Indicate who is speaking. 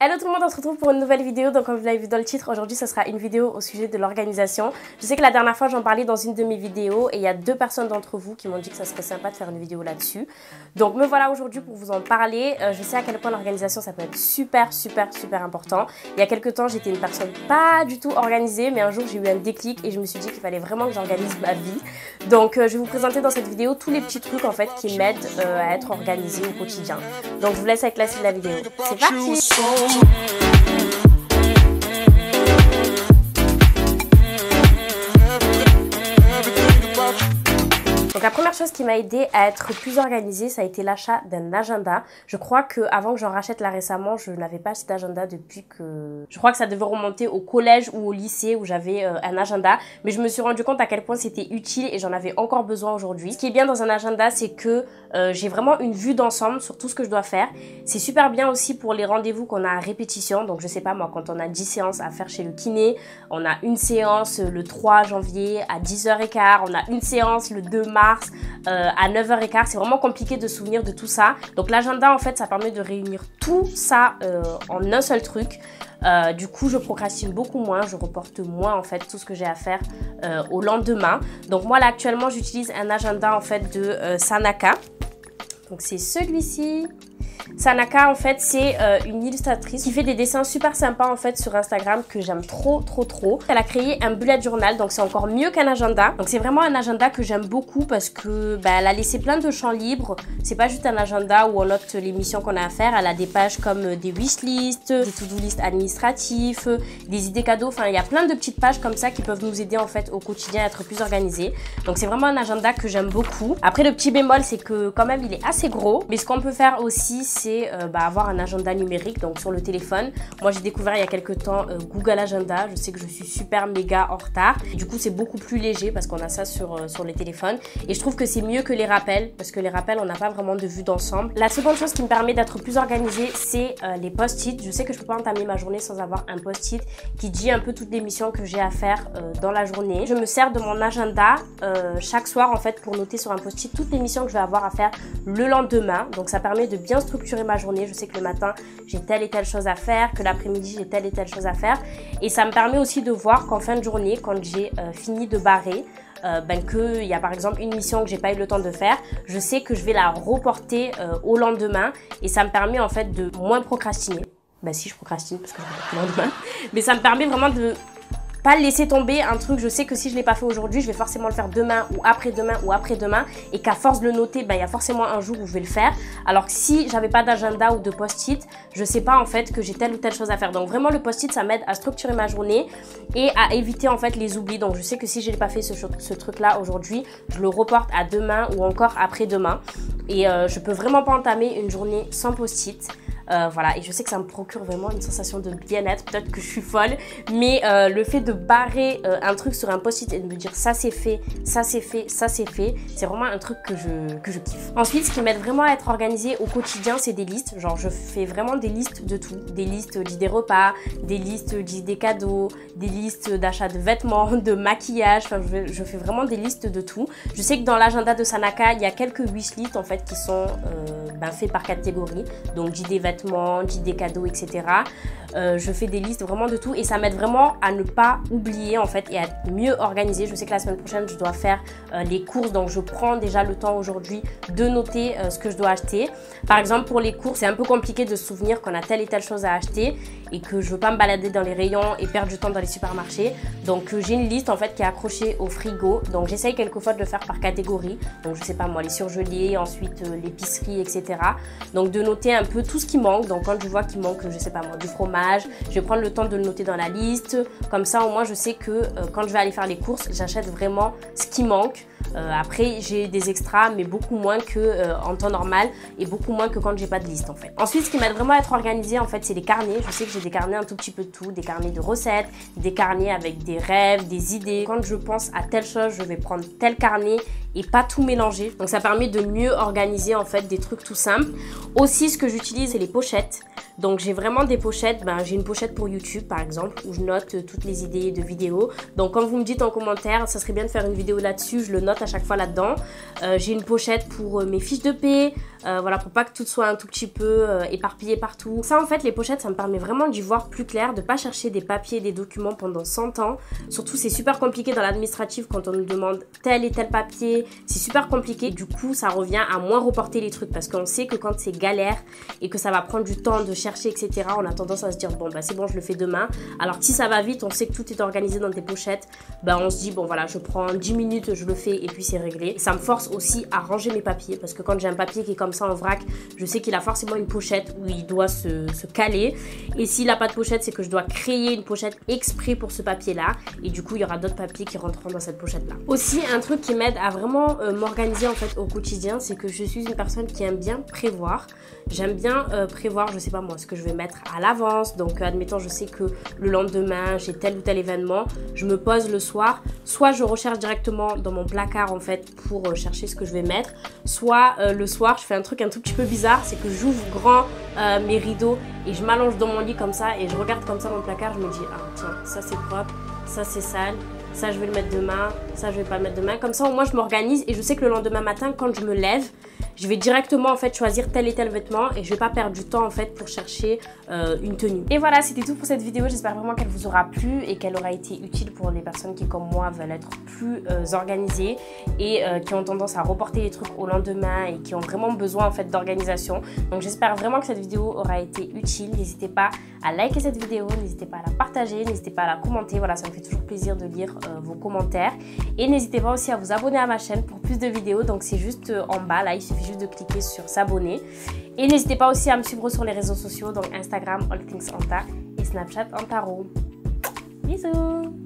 Speaker 1: Hello tout le monde, on se retrouve pour une nouvelle vidéo. Donc comme vous l'avez vu dans le titre, aujourd'hui ce sera une vidéo au sujet de l'organisation. Je sais que la dernière fois j'en parlais dans une de mes vidéos et il y a 2 personnes d'entre vous qui m'ont dit que ça serait sympa de faire une vidéo là-dessus. Donc me voilà aujourd'hui pour vous en parler. Je sais à quel point l'organisation ça peut être super important. Il y a quelques temps j'étais une personne pas du tout organisée, mais un jour j'ai eu un déclic et je me suis dit qu'il fallait vraiment que j'organise ma vie. Donc je vais vous présenter dans cette vidéo tous les petits trucs en fait qui m'aident à être organisée au quotidien. Donc je vous laisse avec la suite de la vidéo. C'est parti! Donc la première chose qui m'a aidé à être plus organisée, ça a été l'achat d'un agenda. Je crois que avant que j'en rachète là récemment, je n'avais pas cet agenda depuis que... Je crois que ça devait remonter au collège ou au lycée où j'avais un agenda. Mais je me suis rendu compte à quel point c'était utile et j'en avais encore besoin aujourd'hui. Ce qui est bien dans un agenda, c'est que j'ai vraiment une vue d'ensemble sur tout ce que je dois faire. C'est super bien aussi pour les rendez-vous qu'on a à répétition. Donc je sais pas moi, quand on a 10 séances à faire chez le kiné, on a une séance le 3 janvier à 10h15, on a une séance le 2 mars à 9h15, c'est vraiment compliqué de se souvenir de tout ça. Donc l'agenda en fait ça permet de réunir tout ça en un seul truc. Du coup je procrastine beaucoup moins, je reporte moins en fait tout ce que j'ai à faire au lendemain. Donc moi là actuellement j'utilise un agenda en fait de Sanaka. Donc c'est celui-ci. Sanaka en fait c'est une illustratrice qui fait des dessins super sympas en fait sur Instagram que j'aime trop. Elle a créé un bullet journal, donc c'est encore mieux qu'un agenda. Donc c'est vraiment un agenda que j'aime beaucoup parce que elle a laissé plein de champs libres. C'est pas juste un agenda où on note les missions qu'on a à faire. Elle a des pages comme des wishlists, des to-do list administratifs, des idées cadeaux. Enfin il y a plein de petites pages comme ça qui peuvent nous aider en fait au quotidien à être plus organisés. Donc c'est vraiment un agenda que j'aime beaucoup. Après le petit bémol c'est que quand même il est assez gros. Mais ce qu'on peut faire aussi c'est avoir un agenda numérique donc sur le téléphone. Moi j'ai découvert il y a quelques temps Google Agenda. Je sais que je suis super méga en retard. Du coup c'est beaucoup plus léger parce qu'on a ça sur les téléphones. Et je trouve que c'est mieux que les rappels parce que les rappels on n'a pas vraiment de vue d'ensemble. La seconde chose qui me permet d'être plus organisée c'est les post-it. Je sais que je peux pas entamer ma journée sans avoir un post-it qui dit un peu toutes les missions que j'ai à faire dans la journée. Je me sers de mon agenda chaque soir en fait pour noter sur un post-it toutes les missions que je vais avoir à faire le lendemain. Donc ça permet de bien structurer ma journée. Je sais que le matin j'ai telle et telle chose à faire, que l'après-midi j'ai telle et telle chose à faire, et ça me permet aussi de voir qu'en fin de journée quand j'ai fini de barrer qu'il y a par exemple une mission que j'ai pas eu le temps de faire, je sais que je vais la reporter au lendemain et ça me permet en fait de moins procrastiner. Si je procrastine parce que je reporte le lendemain, mais ça me permet vraiment de pas laisser tomber un truc. Je sais que si je l'ai pas fait aujourd'hui, je vais forcément le faire demain ou après-demain et qu'à force de le noter, il y a forcément un jour où je vais le faire. Alors que si j'avais pas d'agenda ou de post-it, je sais pas en fait que j'ai telle ou telle chose à faire. Donc vraiment le post-it ça m'aide à structurer ma journée et à éviter en fait les oublis. Donc je sais que si j'ai pas fait ce truc là aujourd'hui, je le reporte à demain ou encore après-demain et je peux vraiment pas entamer une journée sans post-it. Voilà, et je sais que ça me procure vraiment une sensation de bien-être, peut-être que je suis folle, mais le fait de barrer un truc sur un post-it et de me dire ça c'est fait, ça c'est fait, ça c'est fait, c'est vraiment un truc que je kiffe. Ensuite, ce qui m'aide vraiment à être organisée au quotidien, c'est des listes. Genre je fais vraiment des listes de tout, des listes d'idées repas, des listes d'idées cadeaux, des listes d'achat de vêtements, de maquillage, enfin je fais vraiment des listes de tout. Je sais que dans l'agenda de Sanaka, il y a quelques wishlists en fait qui sont faits par catégorie, donc d'idées vêtements, d'idées cadeaux, etc. Je fais des listes vraiment de tout et ça m'aide vraiment à ne pas oublier en fait et à être mieux organisée. Je sais que la semaine prochaine je dois faire les courses, donc je prends déjà le temps aujourd'hui de noter ce que je dois acheter. Par exemple pour les courses c'est un peu compliqué de se souvenir qu'on a telle et telle chose à acheter et que je veux pas me balader dans les rayons et perdre du temps dans les supermarchés. Donc j'ai une liste en fait qui est accrochée au frigo, donc j'essaye quelquefois de le faire par catégorie. Donc je sais pas moi, les surgelés, ensuite l'épicerie, etc. Donc de noter un peu tout ce qui manque. Donc quand je vois qu'il manque, je sais pas moi, du fromage, je vais prendre le temps de le noter dans la liste. Comme ça au moins je sais que quand je vais aller faire les courses, j'achète vraiment ce qui manque. Après j'ai des extras mais beaucoup moins que en temps normal et beaucoup moins que quand j'ai pas de liste en fait. Ensuite ce qui m'aide vraiment à être organisée en fait c'est les carnets. Je sais que j'ai des carnets un tout petit peu de tout, des carnets de recettes, des carnets avec des rêves, des idées. Quand je pense à telle chose je vais prendre tel carnet et pas tout mélanger. Donc ça permet de mieux organiser en fait des trucs tout simples. Aussi ce que j'utilise c'est les pochettes. Donc j'ai vraiment des pochettes, j'ai une pochette pour YouTube par exemple où je note toutes les idées de vidéos. Donc quand vous me dites en commentaire, ça serait bien de faire une vidéo là-dessus, je le note à chaque fois là-dedans. J'ai une pochette pour mes fiches de paie, voilà, pour pas que tout soit un tout petit peu éparpillé partout. Ça en fait les pochettes ça me permet vraiment d'y voir plus clair, de pas chercher des papiers, des documents pendant 100 ans. Surtout c'est super compliqué dans l'administratif quand on nous demande tel et tel papier, c'est super compliqué. Du coup ça revient à moins reporter les trucs parce qu'on sait que quand c'est galère et que ça va prendre du temps de chercher etc, on a tendance à se dire bon c'est bon je le fais demain. Alors que si ça va vite, on sait que tout est organisé dans tes pochettes, on se dit bon voilà je prends 10 minutes, je le fais et puis c'est réglé. Ça me force aussi à ranger mes papiers parce que quand j'ai un papier qui est comme ça en vrac, je sais qu'il a forcément une pochette où il doit se caler, et s'il n'a pas de pochette c'est que je dois créer une pochette exprès pour ce papier là, et du coup il y aura d'autres papiers qui rentreront dans cette pochette là. Aussi un truc qui m'aide à vraiment m'organiser en fait au quotidien, c'est que je suis une personne qui aime bien prévoir. J'aime bien prévoir, je sais pas moi, ce que je vais mettre à l'avance. Donc admettons je sais que le lendemain j'ai tel ou tel événement, je me pose le soir, soit je recherche directement dans mon placard en fait pour chercher ce que je vais mettre, soit le soir je fais un truc un tout petit peu bizarre, c'est que j'ouvre grand mes rideaux et je m'allonge dans mon lit comme ça et je regarde comme ça mon placard, je me dis ah tiens ça c'est propre, ça c'est sale, ça je vais le mettre demain, ça je vais pas le mettre demain. Comme ça au moins je m'organise et je sais que le lendemain matin quand je me lève, je vais directement en fait choisir tel et tel vêtement et je vais pas perdre du temps en fait pour chercher une tenue. Et voilà, c'était tout pour cette vidéo. J'espère vraiment qu'elle vous aura plu et qu'elle aura été utile pour les personnes qui comme moi veulent être plus organisées et qui ont tendance à reporter les trucs au lendemain et qui ont vraiment besoin en fait d'organisation. Donc j'espère vraiment que cette vidéo aura été utile. N'hésitez pas à liker cette vidéo, n'hésitez pas à la partager, n'hésitez pas à la commenter. Voilà, ça me fait toujours plaisir de lire vos commentaires. Et n'hésitez pas aussi à vous abonner à ma chaîne pour plus de vidéos. Donc c'est juste en bas, là il suffit juste de cliquer sur s'abonner. Et n'hésitez pas aussi à me suivre sur les réseaux sociaux, donc Instagram, All Things Anta et Snapchat Antaro. Bisous!